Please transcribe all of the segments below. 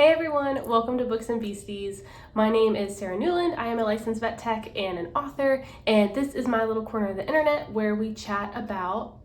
Hey everyone, welcome to Books and Beasties. My name is Sarah Newland. I am a licensed vet tech and an author, and this is my little corner of the internet where we chat about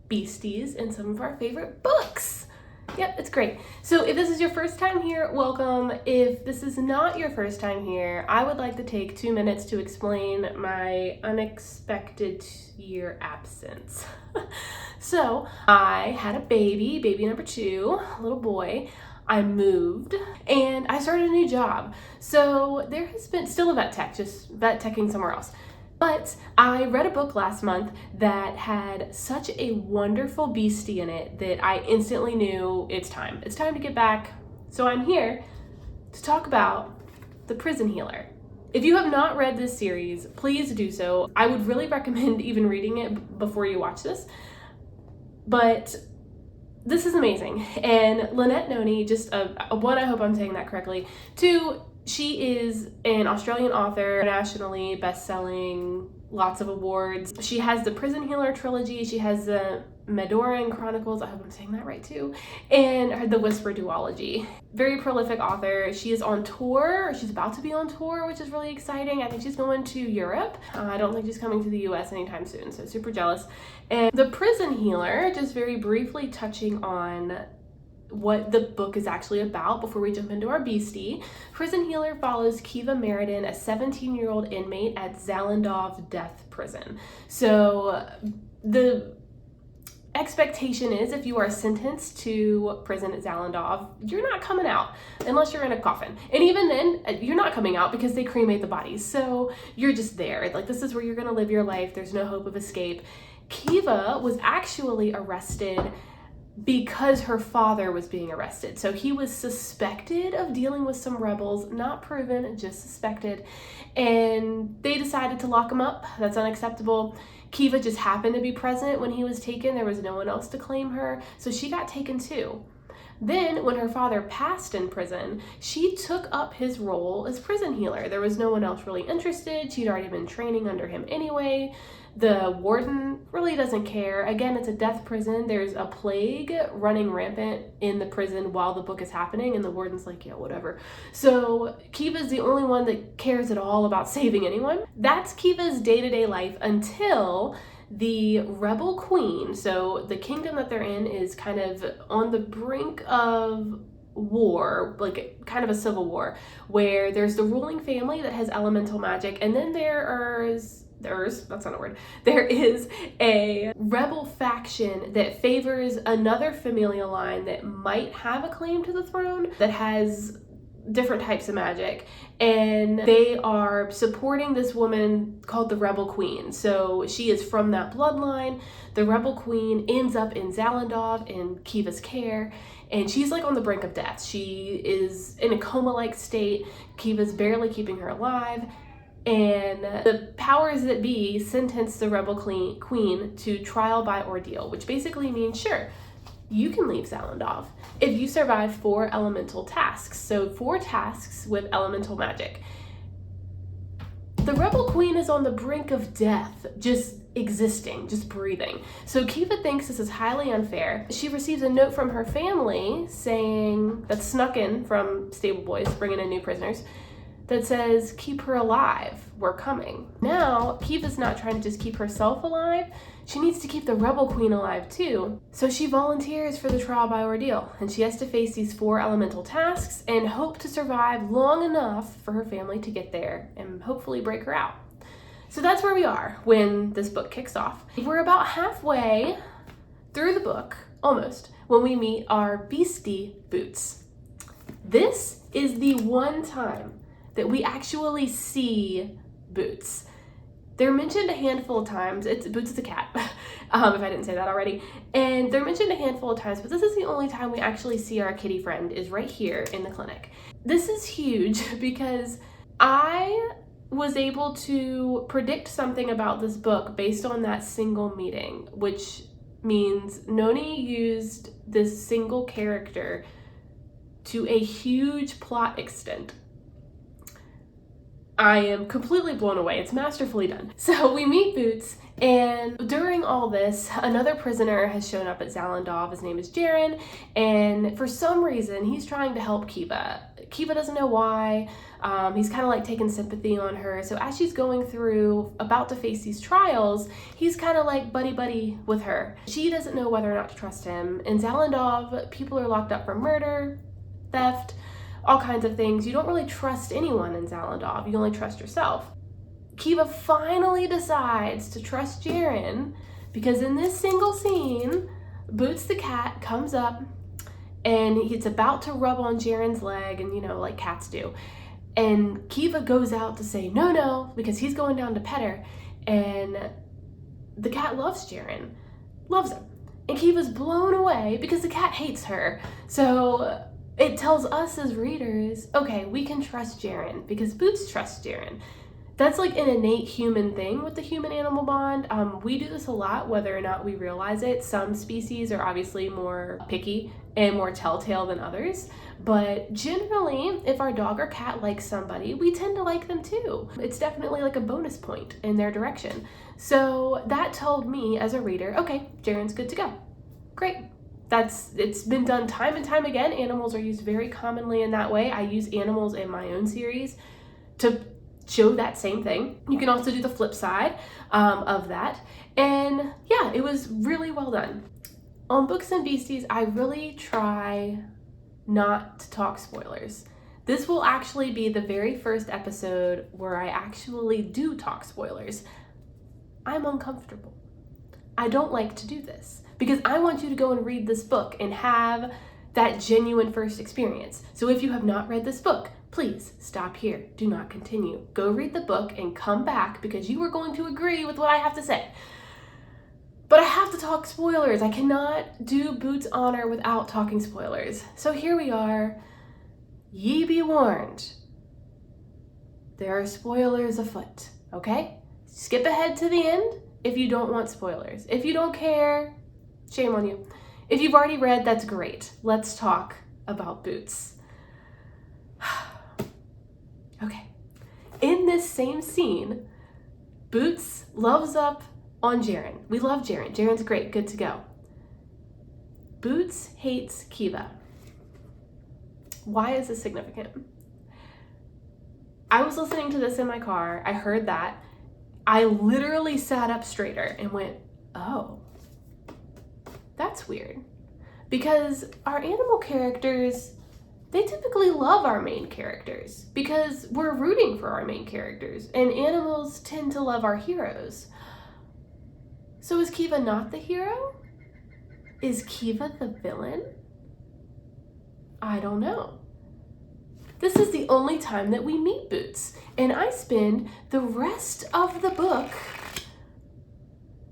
beasties and some of our favorite books. Yep, it's great. So if this is your first time here, welcome. If this is not your first time here, I would like to take 2 minutes to explain my unexpected year absence. So I had a baby number 2, a little boy. I moved and I started a new job. So there has been still a vet tech, just vet teching somewhere else. But I read a book last month that had such a wonderful beastie in it that I instantly knew it's time. It's time to get back. So I'm here to talk about The Prison Healer. If you have not read this series, please do so. I would really recommend even reading it before you watch this. But this is amazing. And Lynette Noni, just one, I hope I'm saying that correctly. 2, she is an Australian author, internationally best-selling, lots of awards. She has the Prison Healer trilogy. She has the Medoran Chronicles, I hope I'm saying that right too, and the Whisper duology. Very prolific author. She is on tour. She's about to be on tour, which is really exciting. I think she's going to Europe. I don't think she's coming to the US anytime soon, so super jealous. And The Prison Healer, just very briefly touching on what the book is actually about before we jump into our beastie. Prison Healer follows Kiva Meriden, a 17-year-old inmate at Zalindov death prison. So the expectation is if you are sentenced to prison at Zalindov, you're not coming out unless you're in a coffin. And even then, you're not coming out because they cremate the bodies. So you're just there. Like, this is where you're going to live your life. There's no hope of escape. Kiva was actually arrested because her father was being arrested. So he was suspected of dealing with some rebels, not proven, just suspected. And they decided to lock him up. That's unacceptable. Kiva just happened to be present when he was taken. There was no one else to claim her, so she got taken too. Then, when her father passed in prison, she took up his role as prison healer. There was no one else really interested. She'd already been training under him anyway. The warden really doesn't care. Again, it's a death prison. There's a plague running rampant in the prison while the book is happening, and the warden's like, yeah, whatever. So Kiva's the only one that cares at all about saving anyone. That's Kiva's day-to-day life until the rebel queen, so the kingdom that they're in is kind of on the brink of war, like kind of a civil war, where there's the ruling family that has elemental magic, and then there is a rebel faction that favors another familial line that might have a claim to the throne that has different types of magic, and they are supporting this woman called the Rebel Queen. So she is from that bloodline. The Rebel Queen ends up in Zalindov in Kiva's care, and she's like on the brink of death. She is in a coma-like state. Kiva's barely keeping her alive, and the powers that be sentence the Rebel Queen to trial by ordeal, which basically means, sure, you can leave Zalindov if you survive 4 elemental tasks. So 4 tasks with elemental magic. The Rebel Queen is on the brink of death, just existing, just breathing. So Kiva thinks this is highly unfair. She receives a note from her family saying, that's snuck in from stable boys bringing in new prisoners, that says, keep her alive, we're coming. Now, Kiva's not trying to just keep herself alive, she needs to keep the Rebel Queen alive too. So she volunteers for the trial by ordeal, and she has to face these 4 elemental tasks and hope to survive long enough for her family to get there and hopefully break her out. So that's where we are when this book kicks off. We're about halfway through the book, almost, when we meet our beastie Boots. This is the one time that we actually see Boots. They're mentioned a handful of times. Boots is a cat, if I didn't say that already. And they're mentioned a handful of times, but this is the only time we actually see our kitty friend, is right here in the clinic. This is huge because I was able to predict something about this book based on that single meeting, which means Noni used this single character to a huge plot extent. I am completely blown away. It's masterfully done. So we meet Boots, and during all this, another prisoner has shown up at Zalindov. His name is Jaren, and for some reason, he's trying to help Kiva. Kiva doesn't know why. He's kind of like taking sympathy on her. So as she's going through, about to face these trials, he's kind of like buddy-buddy with her. She doesn't know whether or not to trust him. In Zalindov, people are locked up for murder, theft, all kinds of things. You don't really trust anyone in Zalindov. You only trust yourself. Kiva finally decides to trust Jaren because in this single scene, Boots the cat comes up and he's about to rub on Jaren's leg, and like cats do. And Kiva goes out to say no, because he's going down to pet her. And the cat loves Jaren, loves him. And Kiva's blown away because the cat hates her. So it tells us as readers, okay, we can trust Jaren because Boots trusts Jaren. That's like an innate human thing with the human-animal bond. We do this a lot, whether or not we realize it. Some species are obviously more picky and more telltale than others. But generally, if our dog or cat likes somebody, we tend to like them too. It's definitely like a bonus point in their direction. So that told me as a reader, okay, Jaren's good to go. Great. It's been done time and time again. Animals are used very commonly in that way. I use animals in my own series to show that same thing. You can also do the flip side of that. And yeah, it was really well done. On Books and Beasties, I really try not to talk spoilers. This will actually be the very first episode where I actually do talk spoilers. I'm uncomfortable. I don't like to do this because I want you to go and read this book and have that genuine first experience. So if you have not read this book, please stop here. Do not continue. Go read the book and come back because you are going to agree with what I have to say. But I have to talk spoilers. I cannot do Boots' honor without talking spoilers. So here we are. Ye be warned. There are spoilers afoot, okay? Skip ahead to the end if you don't want spoilers. If you don't care, shame on you. If you've already read, that's great. Let's talk about Boots. Okay. In this same scene, Boots loves up on Jaren. We love Jaren. Jaren's great. Good to go. Boots hates Kiva. Why is this significant? I was listening to this in my car. I heard that. I literally sat up straighter and went, oh, that's weird. Because our animal characters, they typically love our main characters because we're rooting for our main characters, and animals tend to love our heroes. So is Kiva not the hero? Is Kiva the villain? I don't know. This is the only time that we meet Boots, and I spend the rest of the book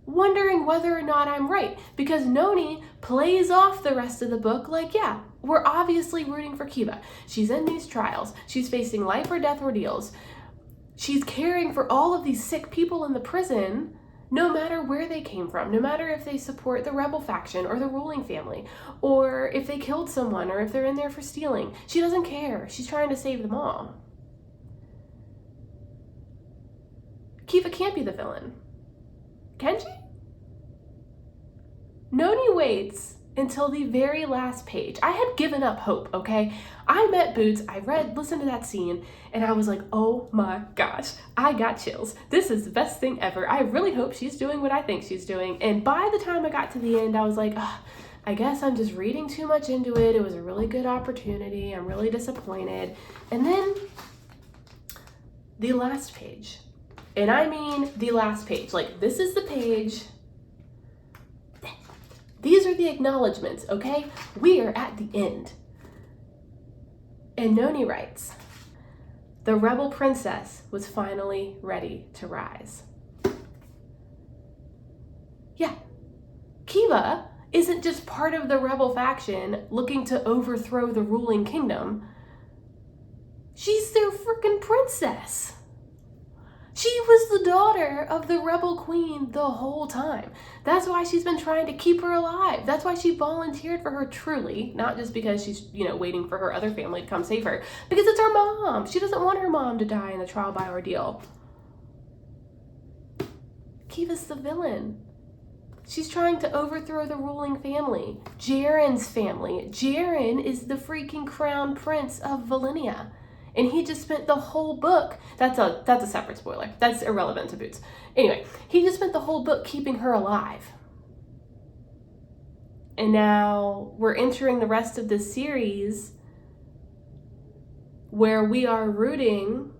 wondering whether or not I'm right, because Noni plays off the rest of the book like, yeah, we're obviously rooting for Kiva. She's in these trials. She's facing life or death ordeals. She's caring for all of these sick people in the prison, no matter where they came from, no matter if they support the rebel faction or the ruling family, or if they killed someone, or if they're in there for stealing. She doesn't care. She's trying to save them all. Kiva can't be the villain. Can she? Noni waits until the very last page. I had given up hope, okay? I met Boots, I listened to that scene, and I was like, oh my gosh, I got chills. This is the best thing ever. I really hope she's doing what I think she's doing. And by the time I got to the end, I was like, I guess I'm just reading too much into it. It was a really good opportunity. I'm really disappointed. And then the last page. And I mean the last page. Like, this is the page. These are the acknowledgments, okay? We are at the end. And Noni writes, the rebel princess was finally ready to rise. Yeah, Kiva isn't just part of the rebel faction looking to overthrow the ruling kingdom. She's their freaking princess. She was the daughter of the rebel queen the whole time. That's why she's been trying to keep her alive. That's why she volunteered for her, truly, not just because she's, waiting for her other family to come save her, because it's her mom. She doesn't want her mom to die in a trial by ordeal. Kiva's the villain. She's trying to overthrow the ruling family, Jaren's family. Jaren is the freaking crown prince of Valinia. And he just spent the whole book, that's a separate spoiler. That's irrelevant to Boots. Anyway, he just spent the whole book keeping her alive. And now we're entering the rest of this series where we are rooting,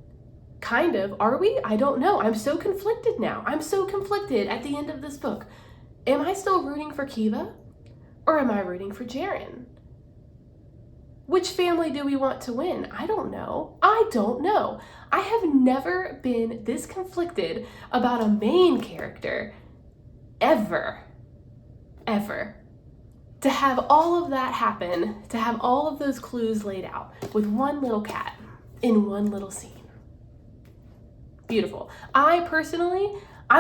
kind of, are we? I don't know. I'm so conflicted now. I'm so conflicted at the end of this book. Am I still rooting for Kiva or am I rooting for Jaren? Which family do we want to win? I don't know. I don't know. I have never been this conflicted about a main character ever. Ever. To have all of that happen, to have all of those clues laid out with one little cat in one little scene. Beautiful. I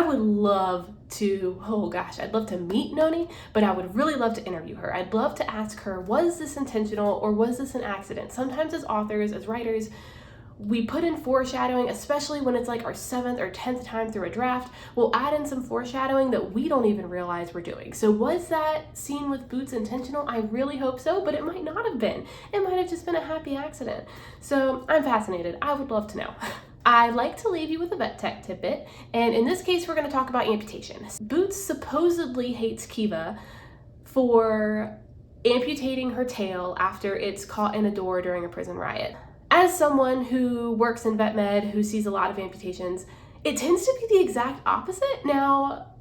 would love to, I'd love to meet Noni, but I would really love to interview her. I'd love to ask her, was this intentional or was this an accident? Sometimes as authors, as writers, we put in foreshadowing, especially when it's like our 7th or 10th time through a draft. We'll add in some foreshadowing that we don't even realize we're doing. So was that scene with Boots intentional? I really hope so, but it might not have been. It might have just been a happy accident. So I'm fascinated. I would love to know. I like to leave you with a vet tech tidbit, and in this case, we're going to talk about amputation. Boots supposedly hates Kiva for amputating her tail after it's caught in a door during a prison riot. As someone who works in vet med, who sees a lot of amputations, it tends to be the exact opposite. Now,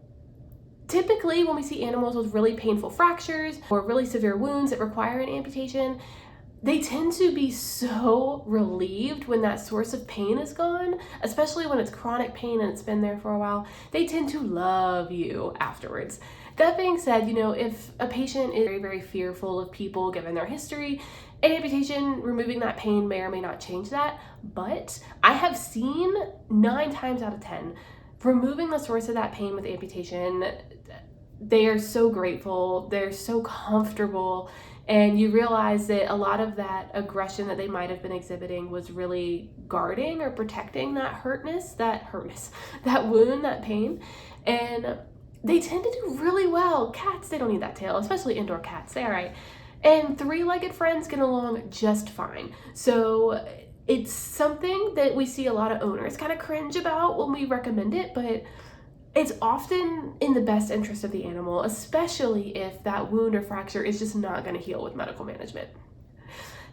typically when we see animals with really painful fractures or really severe wounds that require an amputation, they tend to be so relieved when that source of pain is gone, especially when it's chronic pain and it's been there for a while. They tend to love you afterwards. That being said, if a patient is very, very fearful of people given their history, an amputation, removing that pain may or may not change that. But I have seen 9 times out of 10, removing the source of that pain with amputation, they are so grateful, they're so comfortable, and you realize that a lot of that aggression that they might have been exhibiting was really guarding or protecting that that wound, that pain. And they tend to do really well. Cats, they don't need that tail, especially indoor cats, they're all right. And 3-legged friends get along just fine. So it's something that we see a lot of owners kind of cringe about when we recommend it, but it's often in the best interest of the animal, especially if that wound or fracture is just not going to heal with medical management.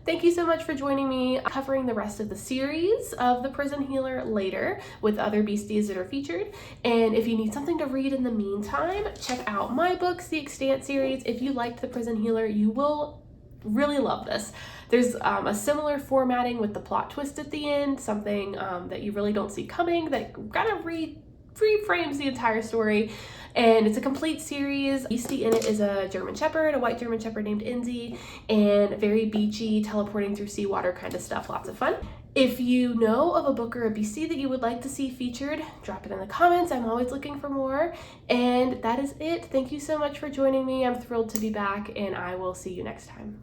Thank you so much for joining me, covering the rest of the series of The Prison Healer later with other beasties that are featured. And if you need something to read in the meantime, check out my books, the Extant series. If you liked The Prison Healer, you will really love this. There's a similar formatting with the plot twist at the end, something that you really don't see coming, that kind of reframes the entire story. And it's a complete series. Beastie in it is a German Shepherd, a white German Shepherd named Inzi, and very beachy, teleporting through seawater kind of stuff. Lots of fun. If you know of a book or a beastie that you would like to see featured, drop it in the comments. I'm always looking for more. And that is it. Thank you so much for joining me. I'm thrilled to be back, and I will see you next time.